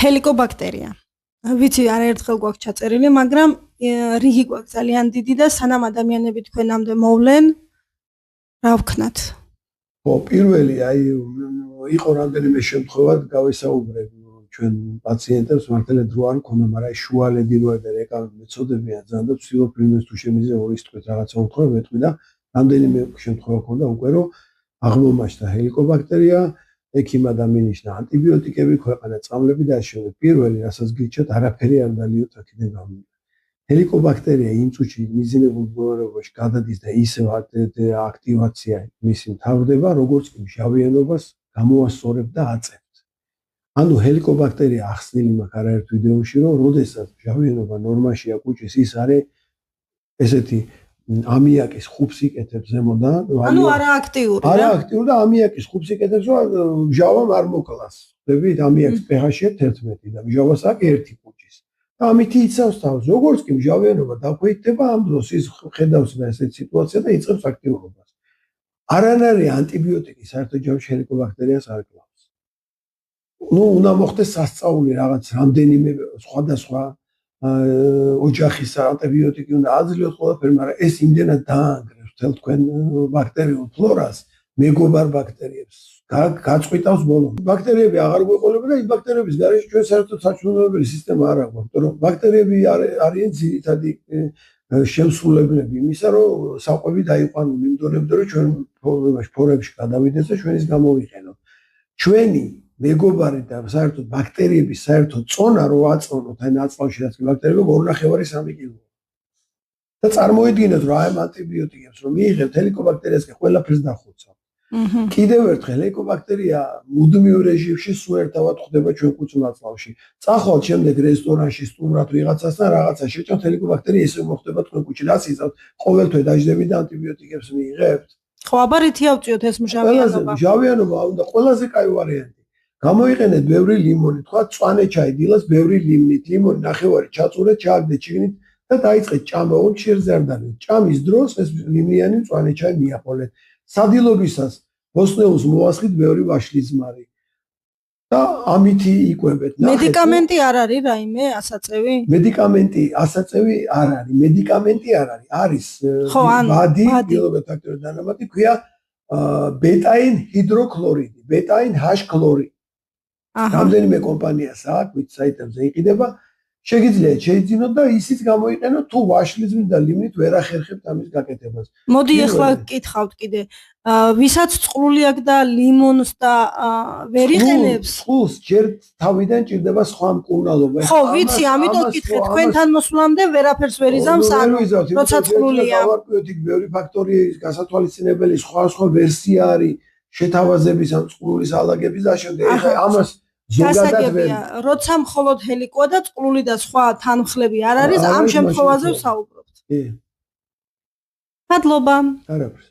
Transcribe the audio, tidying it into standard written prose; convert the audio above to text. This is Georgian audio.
ჰელიკობაქტერია. ვიცი არაერთხელ გვაქვს ჩაწერილი, მაგრამ რიგი გვაქვს ძალიან დიდი და სანამ ადამიანები თქვენამდე მოვლენ, რა ვქნათ? ხო, პირველი იყო რამდენიმე შემთხვევა გავესაუბრე ჩვენ პაციენტებს მართლაც დრო არ მქონდა, მაგრამ შუალედი რო და რეკავი მეწოდებიან ძალიან და ვცდილობ იმას თუ შემიძლია ის თქვენ რაღაცა უთხრა მეტყვი და რამდენიმე შემთხვევა ქონდა უკვე რომ აღმომაჩნდა ჰელიკობაქტერია, ექიმად ამინიშნა ანტიბიოტიკები, ქვეყანა წამლები და ასე. პირველი რასაც გიჩვენეთ, არაფერი არ დალიოთ აქედან გამომდინარე. ჰელიკობაქტერია იმ წუთში მიზნებულ მდგომარეობაში გადადის და ისევ აქტივაცია მისი მთავრდება, როგორც კი მჟავიანობას გამოასწორებ და აწევთ. ანუ ჰელიკობაქტერია ახსნილი მაქვს არაერთ ვიდეოში, რომ როდესაც მჟავიანობა ნორმაშია კუჭის, ის არის ესეთი ამიაკის ხუბს იკეთებს ზემოდან. ანუ არააქტიური. არააქტიური და ამიაკის ხუბს იკეთებს, რომ მჟავამ არ მოკლას. ხდებით, ამიაკის pH-ია 11 და მჟავას აქვს 1 კუჭის. და ამით იცავს თავს, როგორც კი მჟავიანობა დაქვეითდება, ამ დროს ის ხედავს ესეთ სიტუაციას და იწყებს აქტიურობას. არანარი ანტიბიოტიკი საერთოდ ჯავში ჰელიკობაქტერიას არ კლავს. უნდა მოხდეს სასწაული რაღაც რამდენიმე სხვადასხვა ოჯახის ანტიბიოტიკი უნდა აძლევთ ყველაფერი, მაგრამ ეს იმდენად დაანგრევს თელ თქვენ ბაქტერიულ ფლორას, მეგობარ ბაქტერიებს, გაწყვიტავს ბოლომდე. ბაქტერიები აღარ გვეყოლებენ და იმ ბაქტერიების გარეშე ჩვენ საერთოდ საჩვენებელი სისტემა არ აქვს, იმიტომ რომ ბაქტერიები არიან ძირითადი შემსრულებლები იმისა, რომ საკვები დაიყვანონ იმდენად, რომ ჩვენ ფორებში გადავიდეს და ჩვენ ის გამოვიყენოთ. ჩვენი მეგობარი და საერთოდ ბაქტერიების საერთოდ წონა რო აწონოთ, აი ნაწლავში რაც კი ბაქტერიები 2.5-3 კილო. და წარმოიდგინეთ რომ აი ამ ანტიბიოტიკებს რომ მიიღებთ ჰელიკობაქტერიას კი ყველაფერს დახოცავთ. კიდევ ერთხელ ჰელიკობაქტერია მუდმივ რეჟიმში სულ ერთად ხდება ჩვენ კუჭ ნაწლავში. წახვალთ შემდეგ რესტორანში სტუმრად ვიღაცასთან რაღაცა შეჭამთ ჰელიკობაქტერია ისე მოხდება თქვენ კუჭი რას იცავთ? ყოველთვე დაждები და ანტიბიოტიკებს მიიღებთ. ხო, აბა რითი ავწიოთ ეს მჟავიანობა? მჟავიანობა უნდა ყველაზე კაი ვარიანტი. გამოიყენეთ ბევრი ლიმონი, თქვა მწვანე ჩაი დილას ბევრი ლიმონით, ლიმონი ნახევარი ჩაწურეთ, ჩააგდეთ შიგნით და დაიწყეთ ჭამა, ჩირზე არ დალევთ. ჭამის დროს ეს ლიმონიანი მწვანე ჩაი მიაყოლეთ. სადილობისას ბოსნეულს მოასხით ბევრი ვაშლიზმარი. და ამითი იკვებეთ. მედიკამენტი არ არის რაიმე ასაწევი? მედიკამენტი ასაწევი არ არის. მედიკამენტი არ არის. არის ბადი, ბიოლოგიურად ფაქტორი დანამატი, ქვია ბეტაინ ჰიდროქლორიდი, ბეტაინ ჰ-ქლორი. რამდენიმე კომპანიას აქვს, ვით საიტებზე იყიდება. შეგიძლიათ შეიძინოთ და ისიც გამოიყენოთ თუ ვაშლიზმით და ლიმონით ვერ ახერხებთ ამის გაკეთებას. მოდი ახლა გკითხავთ კიდე, ვისაც წყლული აქვს და ლიმონს და ვერ იყენებს? წყლს ჯერ თავიდან ჭირდება სხვა მკურნალობა. ხო, ვიცი, ამიტომ გკითხეთ, თქვენთან მოსვლამდე ვერაფერს ვერ იზამს, ანუ როცა წყლულია. დავარკვიოთ იქ ბევრი ფაქტორი გასათვალისწინებელი, სხვა ვერსია არის, შეთავაზების ან წყლულის ალაგების და შემდეგ. ეხლა ამას ზოგადად ვერ. როცა მხოლოდ ჰელიკოა და წყლული და სხვა თანმხლები არ არის, ამ შემთხვევაზე ვსაუბრობთ. კი. მადლობა. არაფერს.